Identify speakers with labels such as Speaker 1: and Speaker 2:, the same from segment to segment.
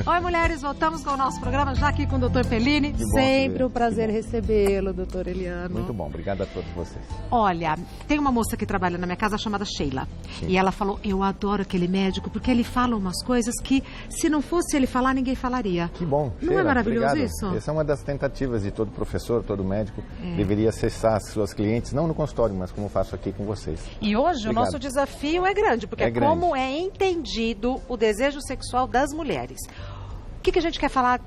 Speaker 1: Oi, mulheres, voltamos com o nosso programa, já aqui com o Dr. Pellini. Sempre um prazer recebê-lo, doutor Eliano.
Speaker 2: Muito bom, obrigado a todos vocês.
Speaker 1: Olha, tem uma moça que trabalha na minha casa chamada Sheila. Sim. E ela falou, eu adoro aquele médico, porque ele fala umas coisas que, se não fosse ele falar, ninguém falaria.
Speaker 2: Que bom.
Speaker 1: Não é maravilhoso
Speaker 2: obrigado.
Speaker 1: isso?
Speaker 2: Essa é uma das tentativas de todo professor, todo médico, deveria acessar as suas clientes, não no consultório, mas como faço aqui com vocês.
Speaker 1: E hoje o nosso desafio é grande, porque é como é entendido o desejo sexual das mulheres. O que a gente quer falar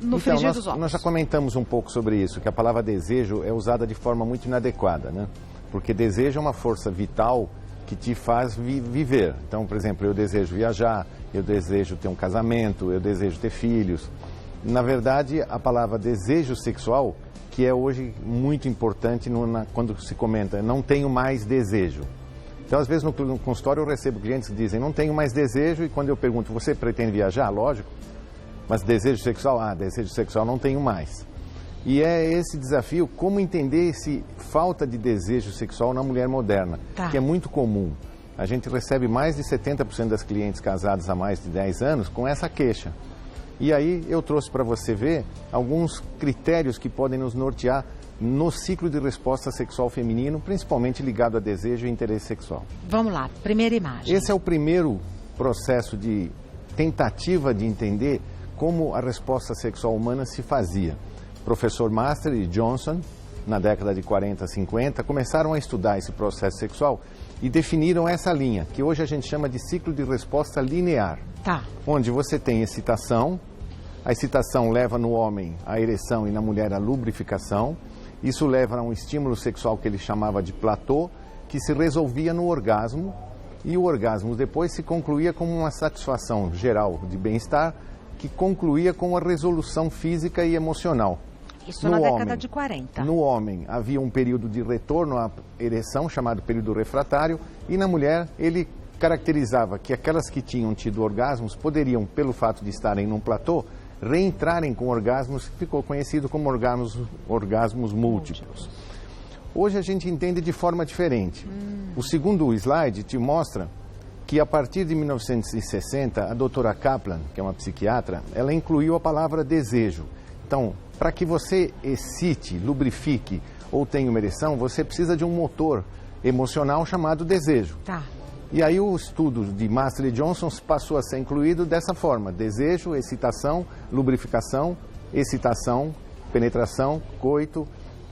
Speaker 1: no frigir dos ovos?
Speaker 2: Nós já comentamos um pouco sobre isso, que a palavra desejo é usada de forma muito inadequada, né? Porque desejo é uma força vital que te faz viver. Então, por exemplo, eu desejo viajar, eu desejo ter um casamento, eu desejo ter filhos. Na verdade, a palavra desejo sexual, que é hoje muito importante quando se comenta, não tenho mais desejo. Então, às vezes, no consultório eu recebo clientes que dizem, não tenho mais desejo, e quando eu pergunto, você pretende viajar? Lógico. Mas desejo sexual? Ah, desejo sexual não tenho mais. E é esse desafio, como entender esse falta de desejo sexual na mulher moderna, que é muito comum. A gente recebe mais de 70% das clientes casadas há mais de 10 anos com essa queixa. E aí eu trouxe para você ver alguns critérios que podem nos nortear no ciclo de resposta sexual feminino, principalmente ligado a desejo e interesse sexual.
Speaker 1: Vamos lá, primeira imagem.
Speaker 2: Esse é o primeiro processo de tentativa de entender como a resposta sexual humana se fazia. Professor Master e Johnson, na década de 40, 50, começaram a estudar esse processo sexual e definiram essa linha, que hoje a gente chama de ciclo de resposta linear. Onde você tem excitação, a excitação leva no homem a ereção e na mulher a lubrificação. Isso leva a um estímulo sexual que ele chamava de platô, que se resolvia no orgasmo, e o orgasmo depois se concluía como uma satisfação geral de bem-estar, que concluía com a resolução física e emocional.
Speaker 1: Isso na década de 40.
Speaker 2: No homem havia um período de retorno à ereção, chamado período refratário, e na mulher ele caracterizava que aquelas que tinham tido orgasmos poderiam, pelo fato de estarem num platô, reentrarem com orgasmos, que ficou conhecido como orgasmos múltiplos. Hoje a gente entende de forma diferente. O segundo slide te mostra que a partir de 1960, a doutora Kaplan, que é uma psiquiatra, ela incluiu a palavra desejo. Então, para que você excite, lubrifique ou tenha uma ereção, você precisa de um motor emocional chamado desejo. E aí o estudo de Master e Johnson passou a ser incluído dessa forma: desejo, excitação, lubrificação, excitação, penetração, coito,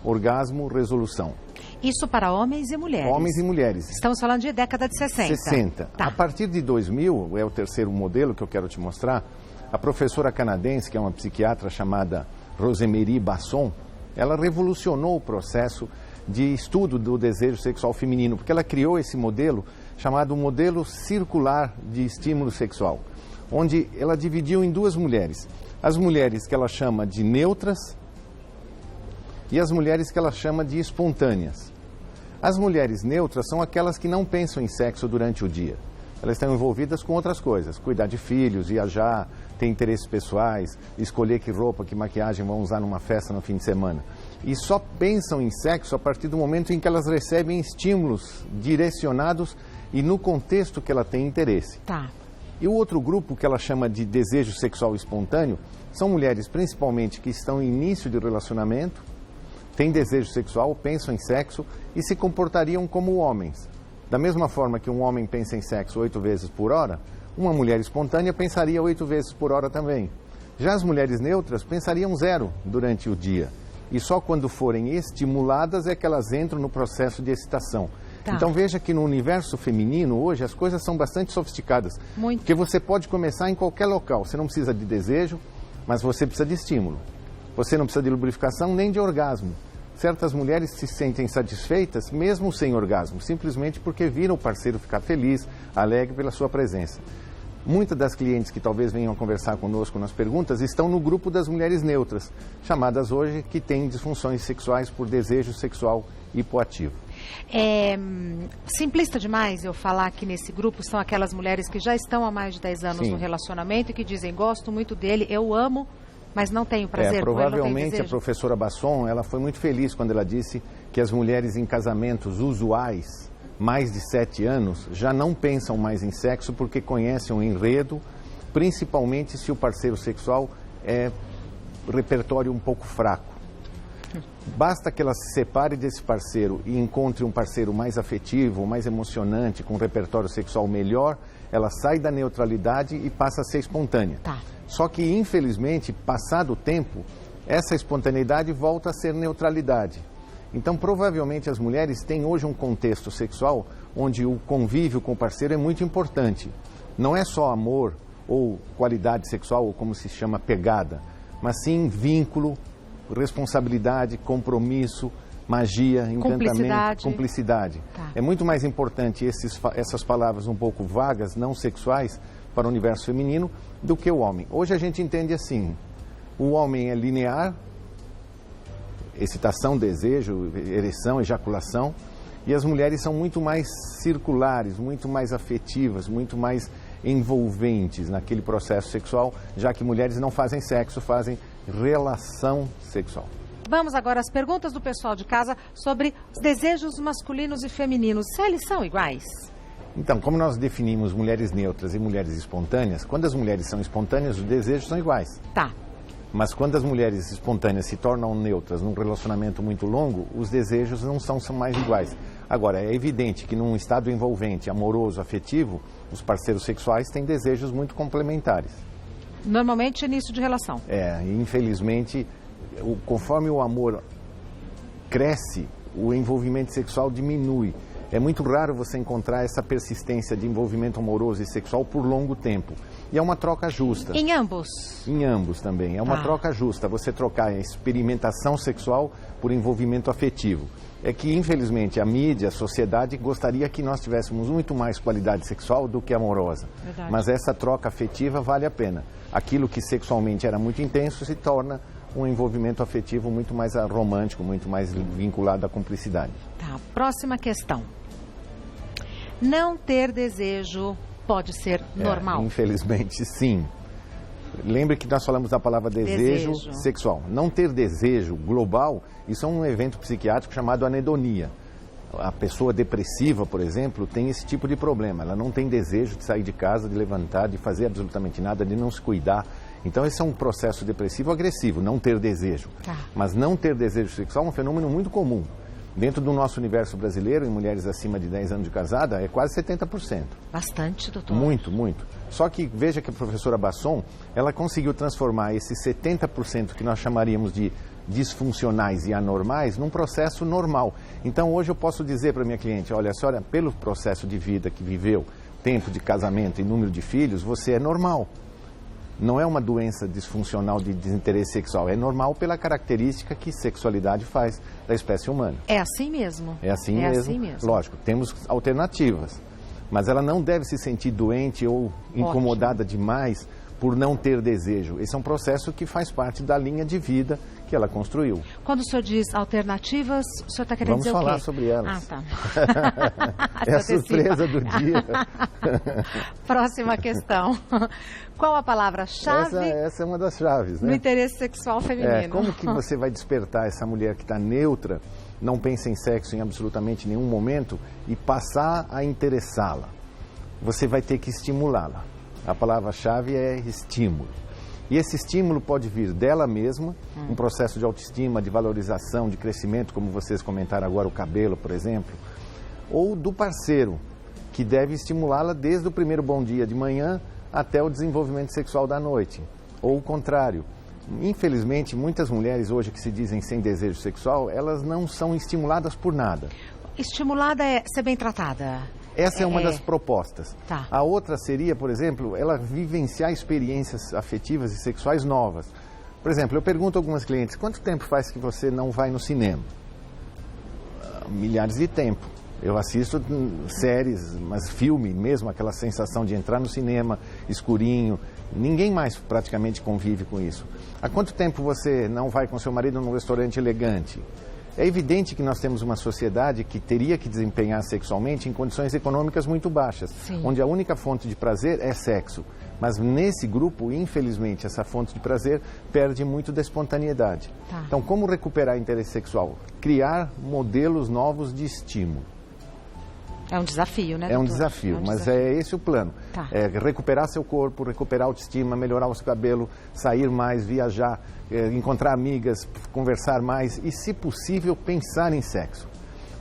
Speaker 2: orgasmo, resolução.
Speaker 1: Isso para homens e mulheres.
Speaker 2: Homens e mulheres.
Speaker 1: Estamos falando de década de 60.
Speaker 2: 60. A partir de 2000, é o terceiro modelo que eu quero te mostrar, a professora canadense, que é uma psiquiatra chamada Rosemarie Basson, ela revolucionou o processo de estudo do desejo sexual feminino, porque ela criou esse modelo chamado modelo circular de estímulo sexual, onde ela dividiu em duas mulheres. As mulheres que ela chama de neutras e as mulheres que ela chama de espontâneas. As mulheres neutras são aquelas que não pensam em sexo durante o dia. Elas estão envolvidas com outras coisas, cuidar de filhos, viajar, ter interesses pessoais, escolher que roupa, que maquiagem vão usar numa festa no fim de semana. E só pensam em sexo a partir do momento em que elas recebem estímulos direcionados e no contexto que ela tem interesse. E o outro grupo, que ela chama de desejo sexual espontâneo, são mulheres principalmente que estão em início de relacionamento, têm desejo sexual, pensam em sexo e se comportariam como homens. Da mesma forma que um homem pensa em sexo 8 vezes por hora, uma mulher espontânea pensaria 8 vezes por hora também. Já as mulheres neutras pensariam 0 durante o dia. E só quando forem estimuladas é que elas entram no processo de excitação. Então veja que no universo feminino hoje as coisas são bastante sofisticadas. Porque você pode começar em qualquer local. Você não precisa de desejo, mas você precisa de estímulo. Você não precisa de lubrificação nem de orgasmo. Certas mulheres se sentem satisfeitas mesmo sem orgasmo, simplesmente porque viram o parceiro ficar feliz, alegre pela sua presença. Muitas das clientes que talvez venham conversar conosco nas perguntas estão no grupo das mulheres neutras, chamadas hoje que têm disfunções sexuais por desejo sexual hipoativo.
Speaker 1: É simplista demais eu falar que nesse grupo são aquelas mulheres que já estão há mais de 10 anos no relacionamento e que dizem, gosto muito dele, eu amo, mas não tenho prazer.
Speaker 2: Provavelmente a professora Basson, ela foi muito feliz quando ela disse que as mulheres em casamentos usuais, mais de 7 anos, já não pensam mais em sexo porque conhecem o enredo, principalmente se o parceiro sexual é repertório um pouco fraco. Basta que ela se separe desse parceiro e encontre um parceiro mais afetivo, mais emocionante, com um repertório sexual melhor, ela sai da neutralidade e passa a ser espontânea.
Speaker 1: Tá.
Speaker 2: Só que, infelizmente, passado o tempo, essa espontaneidade volta a ser neutralidade. Então, provavelmente, as mulheres têm hoje um contexto sexual onde o convívio com o parceiro é muito importante. Não é só amor ou qualidade sexual, ou como se chama, pegada, mas sim vínculo, responsabilidade, compromisso, magia, encantamento, cumplicidade.
Speaker 1: Tá.
Speaker 2: É muito mais importante essas palavras um pouco vagas, não sexuais, para o universo feminino, do que o homem. Hoje a gente entende assim, o homem é linear, excitação, desejo, ereção, ejaculação, e as mulheres são muito mais circulares, muito mais afetivas, muito mais envolventes naquele processo sexual, já que mulheres não fazem sexo, fazem relação sexual.
Speaker 1: Vamos agora às perguntas do pessoal de casa sobre os desejos masculinos e femininos. Se eles são iguais?
Speaker 2: Então, como nós definimos mulheres neutras e mulheres espontâneas, quando as mulheres são espontâneas, os desejos são iguais.
Speaker 1: Tá.
Speaker 2: Mas quando as mulheres espontâneas se tornam neutras num relacionamento muito longo, os desejos não são mais iguais. Agora, é evidente que num estado envolvente, amoroso, afetivo, os parceiros sexuais têm desejos muito complementares.
Speaker 1: Normalmente início de relação.
Speaker 2: Infelizmente, conforme o amor cresce, o envolvimento sexual diminui. É muito raro você encontrar essa persistência de envolvimento amoroso e sexual por longo tempo. E é uma troca justa.
Speaker 1: Em ambos?
Speaker 2: Em ambos também. É uma troca justa. Você trocar a experimentação sexual por envolvimento afetivo. É que, infelizmente, a mídia, a sociedade, gostaria que nós tivéssemos muito mais qualidade sexual do que amorosa.
Speaker 1: Verdade.
Speaker 2: Mas essa troca afetiva vale a pena. Aquilo que sexualmente era muito intenso se torna um envolvimento afetivo muito mais romântico, muito mais vinculado à cumplicidade.
Speaker 1: Tá, próxima questão. Não ter desejo pode ser normal?
Speaker 2: Infelizmente, sim. Lembre que nós falamos da palavra desejo sexual. Não ter desejo global, isso é um evento psiquiátrico chamado anedonia. A pessoa depressiva, por exemplo, tem esse tipo de problema. Ela não tem desejo de sair de casa, de levantar, de fazer absolutamente nada, de não se cuidar. Então, esse é um processo depressivo agressivo, não ter desejo.
Speaker 1: Tá.
Speaker 2: Mas não ter desejo sexual é um fenômeno muito comum. Dentro do nosso universo brasileiro, em mulheres acima de 10 anos de casada, é quase 70%.
Speaker 1: Bastante, doutor.
Speaker 2: Muito, muito. Só que veja que a professora Basson, ela conseguiu transformar esses 70% que nós chamaríamos de disfuncionais e anormais num processo normal. Então, hoje eu posso dizer para minha cliente, olha, a senhora, pelo processo de vida que viveu, tempo de casamento e número de filhos, você é normal. Não é uma doença disfuncional de desinteresse sexual, é normal pela característica que sexualidade faz da espécie humana.
Speaker 1: É assim mesmo?
Speaker 2: É assim mesmo. Lógico, temos alternativas, mas ela não deve se sentir doente ou incomodada demais por não ter desejo. Esse é um processo que faz parte da linha de vida que ela construiu.
Speaker 1: Quando o senhor diz alternativas, o senhor está querendo dizer o quê?
Speaker 2: Vamos falar sobre elas.
Speaker 1: Tá.
Speaker 2: É a surpresa do dia.
Speaker 1: Próxima questão. Qual a palavra-chave?
Speaker 2: Essa é uma das chaves, né?
Speaker 1: No interesse sexual feminino.
Speaker 2: Como que você vai despertar essa mulher que está neutra, não pensa em sexo em absolutamente nenhum momento, e passar a interessá-la? Você vai ter que estimulá-la. A palavra-chave é estímulo. E esse estímulo pode vir dela mesma, um processo de autoestima, de valorização, de crescimento, como vocês comentaram agora, o cabelo, por exemplo, ou do parceiro, que deve estimulá-la desde o primeiro bom dia de manhã até o desenvolvimento sexual da noite, ou o contrário. Infelizmente, muitas mulheres hoje que se dizem sem desejo sexual, elas não são estimuladas por nada.
Speaker 1: Estimulada é ser bem tratada.
Speaker 2: Essa é uma das propostas.
Speaker 1: Tá.
Speaker 2: A outra seria, por exemplo, ela vivenciar experiências afetivas e sexuais novas. Por exemplo, eu pergunto a algumas clientes, quanto tempo faz que você não vai no cinema? Milhares de tempo. Eu assisto séries, mas filme mesmo, aquela sensação de entrar no cinema, escurinho. Ninguém mais praticamente convive com isso. Há quanto tempo você não vai com seu marido num restaurante elegante? É evidente que nós temos uma sociedade que teria que desempenhar sexualmente em condições econômicas muito baixas, onde a única fonte de prazer é sexo. Mas nesse grupo, infelizmente, essa fonte de prazer perde muito da espontaneidade.
Speaker 1: Tá.
Speaker 2: Então, como recuperar interesse sexual? Criar modelos novos de estímulo.
Speaker 1: É um desafio, né,
Speaker 2: doutor? É um
Speaker 1: É
Speaker 2: desafio,
Speaker 1: um
Speaker 2: mas
Speaker 1: desafio.
Speaker 2: é esse o plano.
Speaker 1: Tá.
Speaker 2: É recuperar seu corpo, recuperar a autoestima, melhorar o seu cabelo, sair mais, viajar, encontrar amigas, conversar mais e, se possível, pensar em sexo.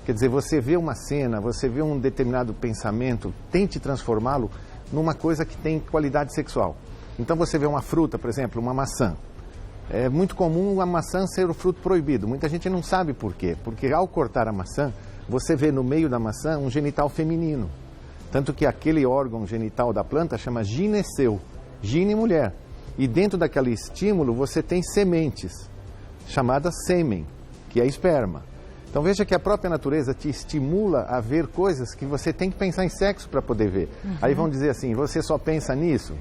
Speaker 2: Quer dizer, você vê uma cena, você vê um determinado pensamento, tente transformá-lo numa coisa que tem qualidade sexual. Então você vê uma fruta, por exemplo, uma maçã. É muito comum a maçã ser o fruto proibido. Muita gente não sabe por quê. Porque ao cortar a maçã, você vê no meio da maçã um genital feminino. Tanto que aquele órgão genital da planta chama gineceu, gine mulher. E dentro daquele estímulo você tem sementes, chamadas sêmen, que é esperma. Então veja que a própria natureza te estimula a ver coisas que você tem que pensar em sexo para poder ver. Aí vão dizer assim, você só pensa nisso?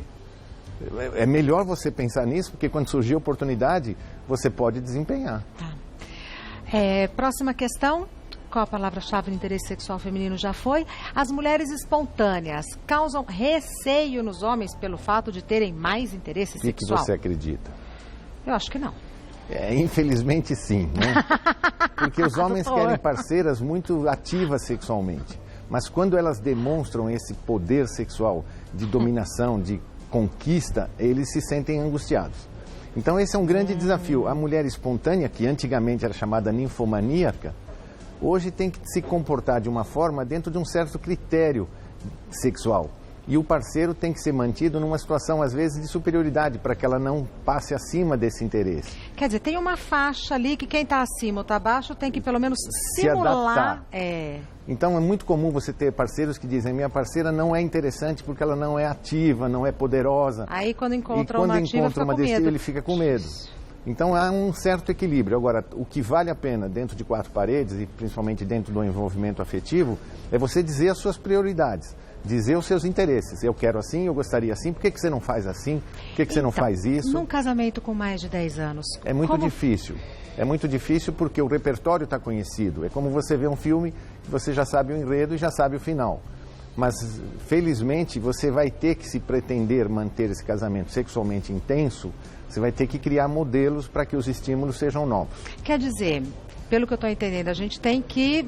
Speaker 2: É melhor você pensar nisso, porque quando surgir a oportunidade, você pode desempenhar.
Speaker 1: Tá. Próxima questão. Qual a palavra-chave do interesse sexual feminino já foi? As mulheres espontâneas causam receio nos homens pelo fato de terem mais interesse sexual?
Speaker 2: O que você acredita?
Speaker 1: Eu acho que não.
Speaker 2: Infelizmente sim, né? Porque os homens querem parceiras muito ativas sexualmente. Mas quando elas demonstram esse poder sexual de dominação, de conquista, eles se sentem angustiados. Então esse é um grande desafio. A mulher espontânea, que antigamente era chamada ninfomaníaca, hoje tem que se comportar de uma forma dentro de um certo critério sexual. E o parceiro tem que ser mantido numa situação, às vezes, de superioridade, para que ela não passe acima desse interesse.
Speaker 1: Quer dizer, tem uma faixa ali que quem está acima ou está abaixo tem que, pelo menos,
Speaker 2: se
Speaker 1: simular.
Speaker 2: adaptar. Então, é muito comum você ter parceiros que dizem, minha parceira não é interessante porque ela não é ativa, não é poderosa.
Speaker 1: Aí, quando encontra
Speaker 2: uma
Speaker 1: ativa, fica com medo.
Speaker 2: Ele fica com medo. Então, há um certo equilíbrio. Agora, o que vale a pena dentro de quatro paredes, e principalmente dentro do envolvimento afetivo, é você dizer as suas prioridades. Dizer os seus interesses. Eu quero assim, eu gostaria assim. Por que você não faz assim? Por que você não faz isso?
Speaker 1: Num casamento com mais de 10 anos...
Speaker 2: É muito difícil. É muito difícil porque o repertório está conhecido. É como você vê um filme, você já sabe o enredo e já sabe o final. Mas, felizmente, você vai ter que, se pretender manter esse casamento sexualmente intenso, você vai ter que criar modelos para que os estímulos sejam novos.
Speaker 1: Quer dizer, pelo que eu estou entendendo, a gente tem que...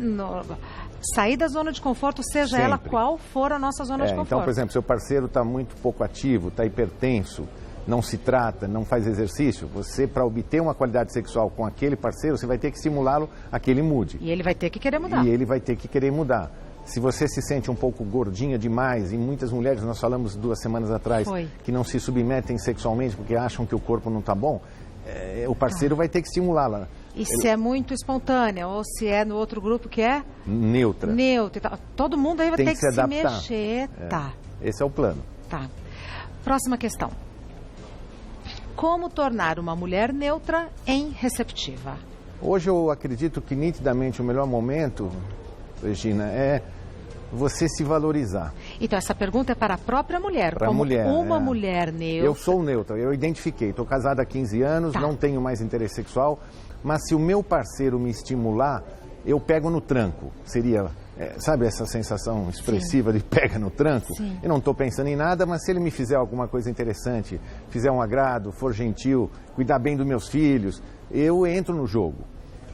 Speaker 1: sair da zona de conforto, seja ela qual for a nossa zona de conforto.
Speaker 2: Então, por exemplo, seu parceiro está muito pouco ativo, está hipertenso, não se trata, não faz exercício, você, para obter uma qualidade sexual com aquele parceiro, você vai ter que estimulá-lo a que ele mude.
Speaker 1: E ele vai ter que querer mudar.
Speaker 2: E ele vai ter que querer mudar. Se você se sente um pouco gordinha demais, e muitas mulheres, nós falamos 2 semanas atrás, que não se submetem sexualmente porque acham que o corpo não está bom, o parceiro vai ter que estimulá-la.
Speaker 1: E se é muito espontânea, ou se é no outro grupo que é?
Speaker 2: Neutra.
Speaker 1: Neutra e tal. Todo mundo aí vai ter que se mexer. Tá.
Speaker 2: Esse é o plano.
Speaker 1: Tá. Próxima questão. Como tornar uma mulher neutra em receptiva?
Speaker 2: Hoje eu acredito que nitidamente o melhor momento, Regina, é você se valorizar.
Speaker 1: Então essa pergunta é para a própria mulher.
Speaker 2: Para a mulher.
Speaker 1: Uma mulher neutra.
Speaker 2: Eu sou neutra, eu identifiquei. Estou casada há 15 anos, não tenho mais interesse sexual, mas se o meu parceiro me estimular, eu pego no tranco. Seria, sabe essa sensação expressiva de pega no tranco?
Speaker 1: Sim.
Speaker 2: Eu não estou pensando em nada, mas se ele me fizer alguma coisa interessante, fizer um agrado, for gentil, cuidar bem dos meus filhos, eu entro no jogo.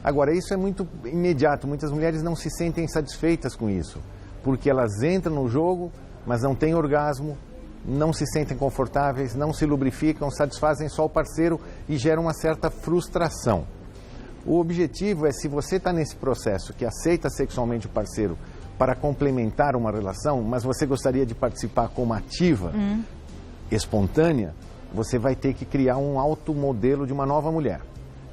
Speaker 2: Agora, isso é muito imediato. Muitas mulheres não se sentem satisfeitas com isso, porque elas entram no jogo, mas não têm orgasmo, não se sentem confortáveis, não se lubrificam, satisfazem só o parceiro e geram uma certa frustração. O objetivo é, se você está nesse processo que aceita sexualmente o parceiro para complementar uma relação, mas você gostaria de participar como ativa, espontânea, você vai ter que criar um automodelo de uma nova mulher.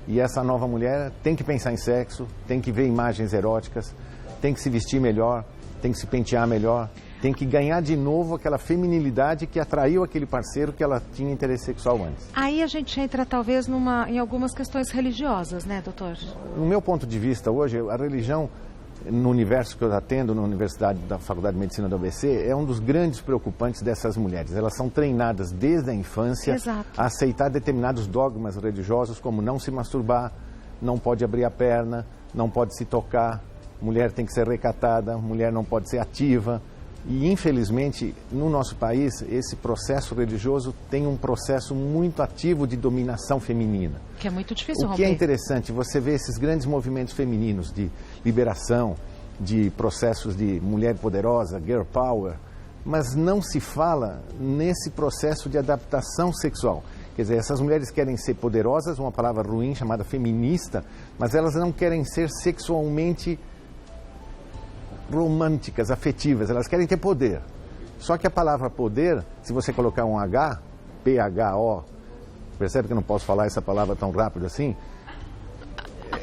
Speaker 2: E essa nova mulher tem que pensar em sexo, tem que ver imagens eróticas, tem que se vestir melhor, tem que se pentear melhor, tem que ganhar de novo aquela feminilidade que atraiu aquele parceiro que ela tinha interesse sexual antes.
Speaker 1: Aí a gente entra talvez em algumas questões religiosas, né, doutor?
Speaker 2: No meu ponto de vista hoje, a religião, no universo que eu atendo na Universidade da Faculdade de Medicina da UBC, é um dos grandes preocupantes dessas mulheres. Elas são treinadas desde a infância a aceitar determinados dogmas religiosos, como não se masturbar, não pode abrir a perna, não pode se tocar, mulher tem que ser recatada, mulher não pode ser ativa. E, infelizmente, no nosso país, esse processo religioso tem um processo muito ativo de dominação feminina.
Speaker 1: Que é muito difícil
Speaker 2: romper. O que é interessante, você vê esses grandes movimentos femininos de liberação, de processos de mulher poderosa, girl power, mas não se fala nesse processo de adaptação sexual. Quer dizer, essas mulheres querem ser poderosas, uma palavra ruim chamada feminista, mas elas não querem ser sexualmente românticas, afetivas, elas querem ter poder. Só que a palavra poder, se você colocar um H, P-H-O, percebe que eu não posso falar essa palavra tão rápido assim?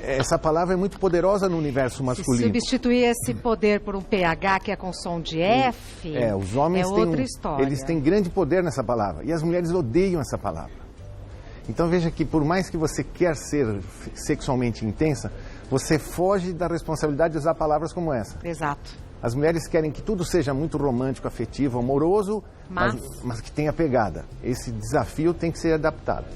Speaker 2: Essa palavra é muito poderosa no universo masculino.
Speaker 1: Se substituir esse poder por um PH, que é com som de F,
Speaker 2: os homens têm
Speaker 1: outra história.
Speaker 2: Eles têm grande poder nessa palavra, e as mulheres odeiam essa palavra. Então veja que por mais que você quer ser sexualmente intensa, você foge da responsabilidade de usar palavras como essa.
Speaker 1: Exato.
Speaker 2: As mulheres querem que tudo seja muito romântico, afetivo, amoroso, mas que tenha pegada. Esse desafio tem que ser adaptado.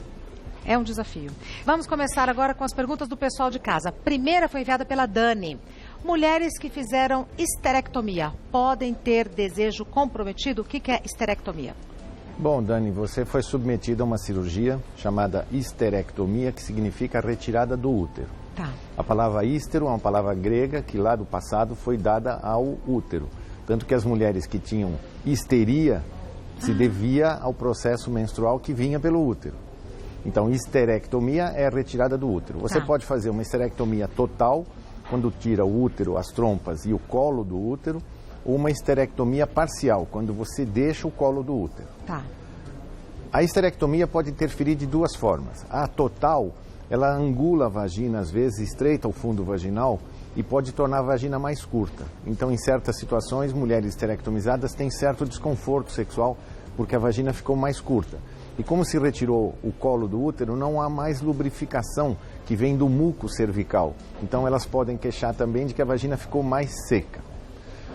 Speaker 1: É um desafio. Vamos começar agora com as perguntas do pessoal de casa. A primeira foi enviada pela Dani. Mulheres que fizeram histerectomia podem ter desejo comprometido? O que é histerectomia?
Speaker 2: Bom, Dani, você foi submetida a uma cirurgia chamada histerectomia, que significa retirada do útero.
Speaker 1: Tá.
Speaker 2: A palavra hístero é uma palavra grega que lá do passado foi dada ao útero. Tanto que as mulheres que tinham histeria se devia ao processo menstrual que vinha pelo útero. Então, histerectomia é a retirada do útero. Você pode fazer uma histerectomia total, quando tira o útero, as trompas e o colo do útero, ou uma histerectomia parcial, quando você deixa o colo do útero.
Speaker 1: Tá.
Speaker 2: A histerectomia pode interferir de duas formas. A total, ela angula a vagina, às vezes estreita o fundo vaginal e pode tornar a vagina mais curta. Então, em certas situações, mulheres histerectomizadas têm certo desconforto sexual porque a vagina ficou mais curta. E como se retirou o colo do útero, não há mais lubrificação que vem do muco cervical. Então elas podem queixar também de que a vagina ficou mais seca.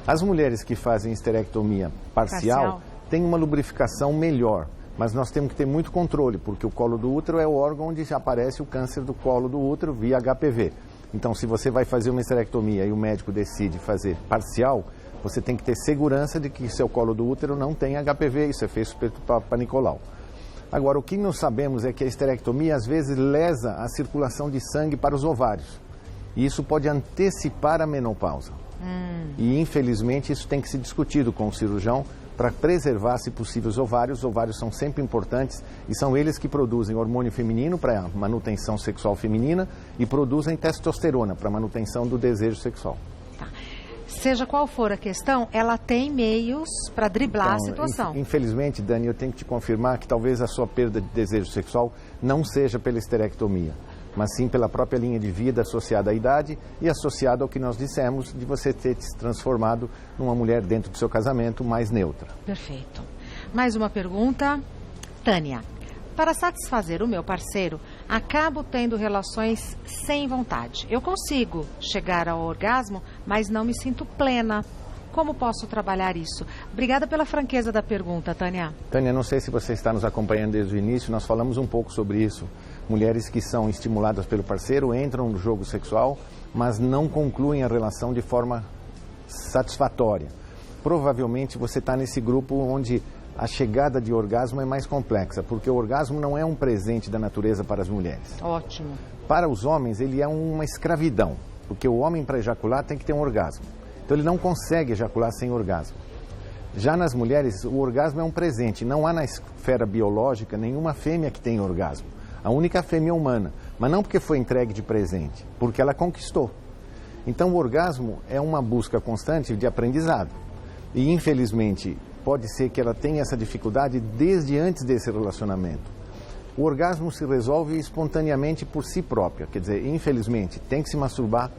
Speaker 2: As mulheres que fazem histerectomia parcial têm uma lubrificação melhor, mas nós temos que ter muito controle, porque o colo do útero é o órgão onde aparece o câncer do colo do útero via HPV. Então, se você vai fazer uma histerectomia e o médico decide fazer parcial, você tem que ter segurança de que seu colo do útero não tem HPV. Isso é feito pelo Papa Nicolau. Agora, o que nós sabemos é que a histerectomia às vezes lesa a circulação de sangue para os ovários. E isso pode antecipar a menopausa. E, infelizmente, isso tem que ser discutido com o cirurgião para preservar, se possível, os ovários. Os ovários são sempre importantes e são eles que produzem hormônio feminino para a manutenção sexual feminina e produzem testosterona para a manutenção do desejo sexual.
Speaker 1: Tá. Seja qual for a questão, ela tem meios para driblar a situação.
Speaker 2: Infelizmente, Dani, eu tenho que te confirmar que talvez a sua perda de desejo sexual não seja pela histerectomia, mas sim pela própria linha de vida associada à idade e associada ao que nós dissemos de você ter se transformado numa mulher dentro do seu casamento mais neutra.
Speaker 1: Perfeito. Mais uma pergunta. Tânia, para satisfazer o meu parceiro, acabo tendo relações sem vontade. Eu consigo chegar ao orgasmo, mas não me sinto plena. Como posso trabalhar isso? Obrigada pela franqueza da pergunta, Tânia.
Speaker 2: Tânia, não sei se você está nos acompanhando desde o início, nós falamos um pouco sobre isso. Mulheres que são estimuladas pelo parceiro entram no jogo sexual, mas não concluem a relação de forma satisfatória. Provavelmente você está nesse grupo onde a chegada de orgasmo é mais complexa, porque o orgasmo não é um presente da natureza para as mulheres.
Speaker 1: Ótimo.
Speaker 2: Para os homens, ele é uma escravidão, porque o homem, para ejacular, tem que ter um orgasmo. Então, ele não consegue ejacular sem orgasmo. Já nas mulheres, o orgasmo é um presente. Não há na esfera biológica nenhuma fêmea que tenha orgasmo. A única fêmea é humana, mas não porque foi entregue de presente, porque ela conquistou. Então, o orgasmo é uma busca constante de aprendizado. E, infelizmente, pode ser que ela tenha essa dificuldade desde antes desse relacionamento. O orgasmo se resolve espontaneamente por si própria. Quer dizer, infelizmente, tem que se masturbar,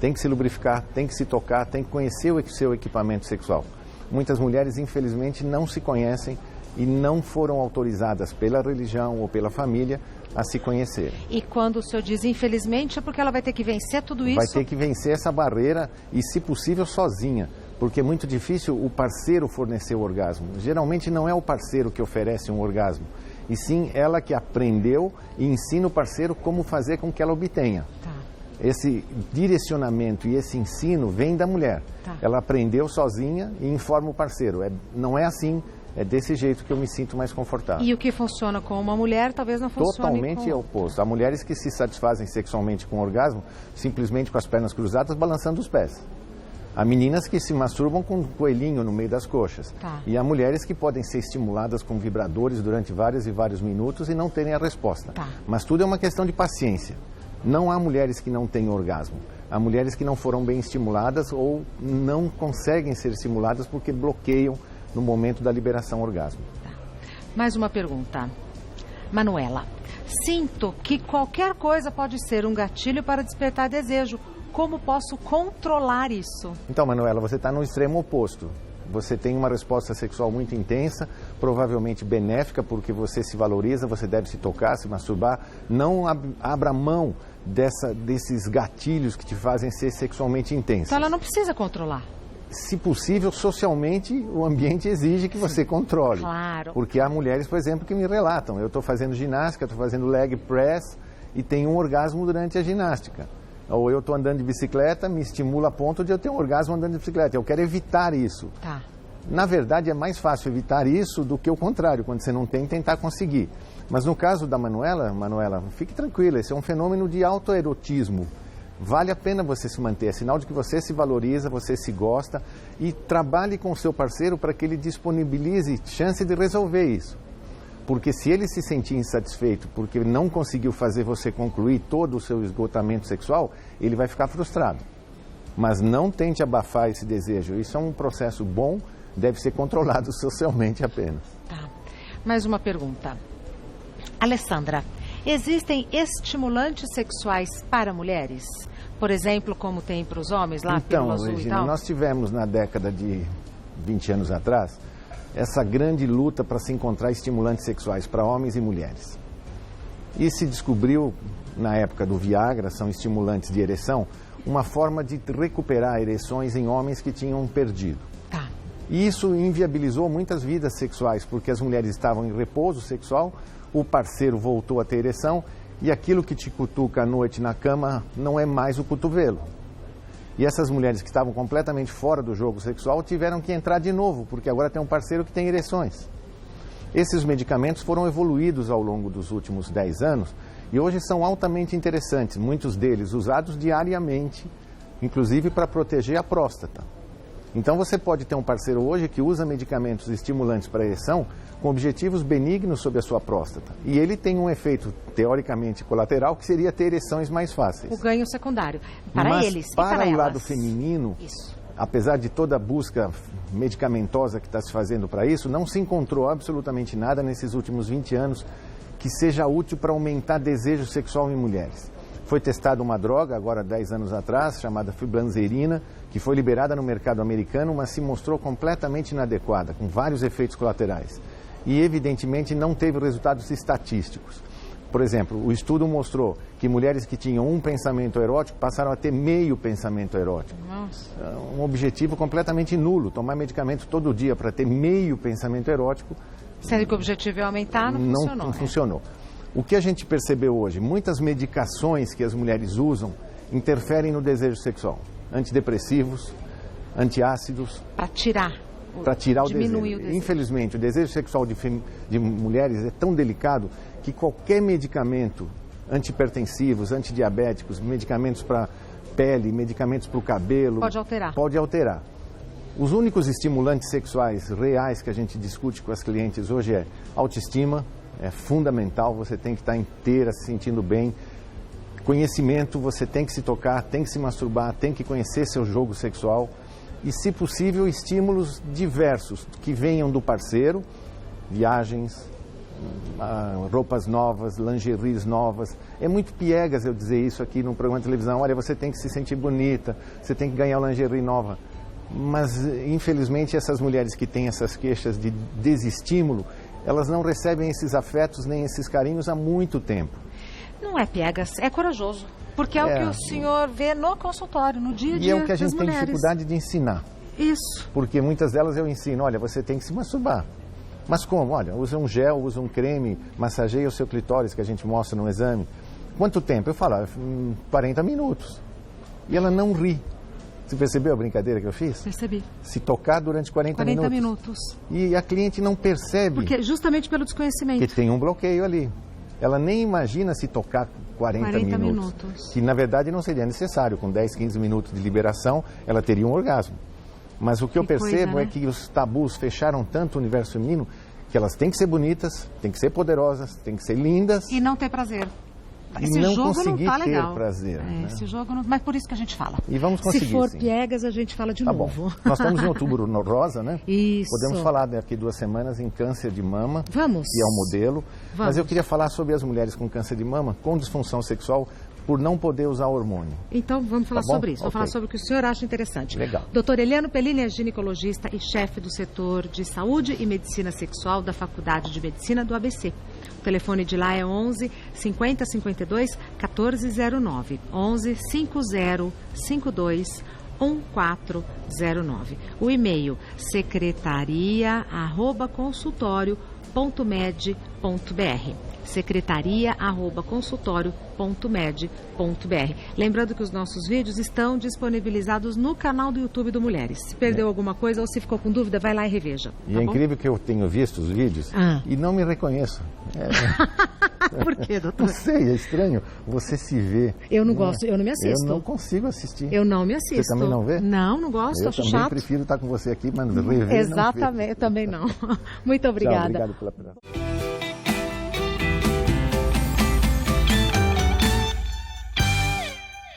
Speaker 2: tem que se lubrificar, tem que se tocar, tem que conhecer o seu equipamento sexual. Muitas mulheres, infelizmente, não se conhecem e não foram autorizadas pela religião ou pela família a se conhecerem.
Speaker 1: E quando o senhor diz infelizmente, é porque ela vai ter que vencer tudo isso?
Speaker 2: Vai ter que vencer essa barreira e, se possível, sozinha. Porque é muito difícil o parceiro fornecer o orgasmo. Geralmente não é o parceiro que oferece um orgasmo, e sim ela que aprendeu e ensina o parceiro como fazer com que ela obtenha.
Speaker 1: Tá.
Speaker 2: Esse direcionamento e esse ensino vem da mulher.
Speaker 1: Tá.
Speaker 2: Ela aprendeu sozinha e informa o parceiro. Não é assim, é desse jeito que eu me sinto mais confortável.
Speaker 1: E o que funciona com uma mulher talvez não funcione
Speaker 2: Totalmente é o oposto. Há mulheres que se satisfazem sexualmente com orgasmo simplesmente com as pernas cruzadas, balançando os pés. Há meninas que se masturbam com um coelhinho no meio das coxas.
Speaker 1: Tá.
Speaker 2: E há mulheres que podem ser estimuladas com vibradores durante vários e vários minutos e não terem a resposta.
Speaker 1: Tá.
Speaker 2: Mas tudo é uma questão de paciência. Não há mulheres que não têm orgasmo. Há mulheres que não foram bem estimuladas ou não conseguem ser estimuladas porque bloqueiam no momento da liberação orgásmica.
Speaker 1: Tá. Mais uma pergunta. Manuela, sinto que qualquer coisa pode ser um gatilho para despertar desejo. Como posso controlar isso?
Speaker 2: Então, Manuela, você está no extremo oposto. Você tem uma resposta sexual muito intensa, provavelmente benéfica, porque você se valoriza, você deve se tocar, se masturbar. Não abra mão desses gatilhos que te fazem ser sexualmente intensa.
Speaker 1: Então ela não precisa controlar.
Speaker 2: Se possível, socialmente, o ambiente exige que você controle.
Speaker 1: Claro.
Speaker 2: Porque há mulheres, por exemplo, que me relatam. Eu estou fazendo ginástica, estou fazendo leg press e tenho um orgasmo durante a ginástica. Ou eu estou andando de bicicleta, me estimula a ponto de eu ter um orgasmo andando de bicicleta. Eu quero evitar isso.
Speaker 1: Tá.
Speaker 2: Na verdade, é mais fácil evitar isso do que o contrário, quando você não tem, tentar conseguir. Mas no caso da Manuela, fique tranquila, esse é um fenômeno de autoerotismo. Vale a pena você se manter, é sinal de que você se valoriza, você se gosta e trabalhe com o seu parceiro para que ele disponibilize chance de resolver isso. Porque se ele se sentir insatisfeito porque não conseguiu fazer você concluir todo o seu esgotamento sexual, ele vai ficar frustrado. Mas não tente abafar esse desejo. Isso é um processo bom, deve ser controlado socialmente apenas.
Speaker 1: Tá. Mais uma pergunta. Alessandra, existem estimulantes sexuais para mulheres? Por exemplo, como tem para os homens lá, pílula azul
Speaker 2: Regina,
Speaker 1: e tal?
Speaker 2: nós tivemos na década de 20 anos atrás essa grande luta para se encontrar estimulantes sexuais para homens e mulheres. E se descobriu, na época do Viagra, são estimulantes de ereção, uma forma de recuperar ereções em homens que tinham perdido.
Speaker 1: Tá.
Speaker 2: E isso inviabilizou muitas vidas sexuais, porque as mulheres estavam em repouso sexual, o parceiro voltou a ter ereção, e aquilo que te cutuca à noite na cama não é mais o cotovelo. E essas mulheres que estavam completamente fora do jogo sexual tiveram que entrar de novo, porque agora tem um parceiro que tem ereções. Esses medicamentos foram evoluídos ao longo dos últimos 10 anos e hoje são altamente interessantes, muitos deles usados diariamente, inclusive para proteger a próstata. Então você pode ter um parceiro hoje que usa medicamentos estimulantes para ereção com objetivos benignos sobre a sua próstata. E ele tem um efeito, teoricamente, colateral, que seria ter ereções mais fáceis.
Speaker 1: O ganho secundário. Para
Speaker 2: Mas
Speaker 1: eles e
Speaker 2: para
Speaker 1: para
Speaker 2: o
Speaker 1: elas.
Speaker 2: lado feminino,
Speaker 1: Isso.
Speaker 2: apesar de toda a busca medicamentosa que está se fazendo para isso, não se encontrou absolutamente nada nesses últimos 20 anos que seja útil para aumentar desejo sexual em mulheres. Foi testada uma droga, agora 10 anos atrás, chamada fibranzerina, que foi liberada no mercado americano, mas se mostrou completamente inadequada, com vários efeitos colaterais. E, evidentemente, não teve resultados estatísticos. Por exemplo, o estudo mostrou que mulheres que tinham um pensamento erótico passaram a ter meio pensamento erótico.
Speaker 1: Nossa.
Speaker 2: Um objetivo completamente nulo. Tomar medicamento todo dia para ter meio pensamento erótico
Speaker 1: Sendo que o objetivo é aumentar,
Speaker 2: não funcionou. O que a gente percebeu hoje? Muitas medicações que as mulheres usam interferem no desejo sexual. Antidepressivos, antiácidos.
Speaker 1: Para tirar.
Speaker 2: O
Speaker 1: desejo.
Speaker 2: Infelizmente, o desejo sexual de mulheres é tão delicado que qualquer medicamento, antihipertensivos, antidiabéticos, medicamentos para pele, medicamentos para o cabelo... Pode alterar. Os únicos estimulantes sexuais reais que a gente discute com as clientes hoje é autoestima, é fundamental, você tem que estar inteira, se sentindo bem. Conhecimento, você tem que se tocar, tem que se masturbar, tem que conhecer seu jogo sexual. E, se possível, estímulos diversos que venham do parceiro, viagens, roupas novas, lingeries novas. É muito piegas eu dizer isso aqui num programa de televisão. Olha, você tem que se sentir bonita, você tem que ganhar uma lingerie nova. Mas, infelizmente, essas mulheres que têm essas queixas de desestímulo, elas não recebem esses afetos nem esses carinhos há muito tempo.
Speaker 1: Não é piegas, é corajoso. Porque é o que o senhor vê no consultório, no dia a dia.
Speaker 2: E é o que a gente tem dificuldade de ensinar.
Speaker 1: Isso.
Speaker 2: Porque muitas delas eu ensino, olha, você tem que se masturbar. Mas como? Olha, usa um gel, usa um creme, massageia o seu clitóris, que a gente mostra no exame. Quanto tempo? Eu falo, 40 minutos. E ela não ri. Você percebeu a brincadeira que eu fiz?
Speaker 1: Percebi.
Speaker 2: Se tocar durante 40 minutos. E a cliente não percebe.
Speaker 1: Porque justamente pelo desconhecimento.
Speaker 2: Que tem um bloqueio ali. Ela nem imagina se tocar 40 minutos. Que, na verdade, não seria necessário. Com 10, 15 minutos de liberação, ela teria um orgasmo. Mas o que eu percebo é que os tabus fecharam tanto o universo feminino que elas têm que ser bonitas, têm que ser poderosas, têm que ser lindas.
Speaker 1: E não ter prazer.
Speaker 2: Esse
Speaker 1: não
Speaker 2: jogo
Speaker 1: conseguir
Speaker 2: não tá
Speaker 1: ter
Speaker 2: legal. Prazer. Né?
Speaker 1: Esse jogo não... Mas por isso que a gente fala.
Speaker 2: E vamos conseguir,
Speaker 1: se for
Speaker 2: sim.
Speaker 1: piegas, a gente fala de novo.
Speaker 2: Bom. Nós estamos em Outubro Rosa, né?
Speaker 1: Isso.
Speaker 2: Podemos falar daqui 2 semanas em câncer de mama.
Speaker 1: Vamos.
Speaker 2: Que é o modelo.
Speaker 1: Vamos.
Speaker 2: Mas eu queria falar sobre as mulheres com câncer de mama, com disfunção sexual, por não poder usar hormônio.
Speaker 1: Então, vamos falar sobre isso. Vamos falar sobre o que o senhor acha interessante.
Speaker 2: Legal.
Speaker 1: Dr. Eliano Pellini é ginecologista e chefe do setor de saúde e medicina sexual da Faculdade de Medicina do ABC. O telefone de lá é 11 50 52 1409. 11 50 52 1409. O e-mail secretaria@consultorio.med.br. secretaria@consultorio.med.br. Lembrando que os nossos vídeos estão disponibilizados no canal do YouTube do Mulheres. Se perdeu alguma coisa ou se ficou com dúvida, vai lá e reveja.
Speaker 2: E é incrível que eu tenho visto os vídeos e não me reconheço.
Speaker 1: Por quê, doutor?
Speaker 2: Não sei, é estranho. Você se vê.
Speaker 1: Eu não gosto, eu não me assisto.
Speaker 2: Eu não consigo assistir.
Speaker 1: Eu não me assisto.
Speaker 2: Você também não vê?
Speaker 1: Não gosto, acho chato.
Speaker 2: Eu também prefiro estar com você aqui, mas rever
Speaker 1: Exatamente, eu também não. Muito obrigada.
Speaker 2: Tchau, obrigado pela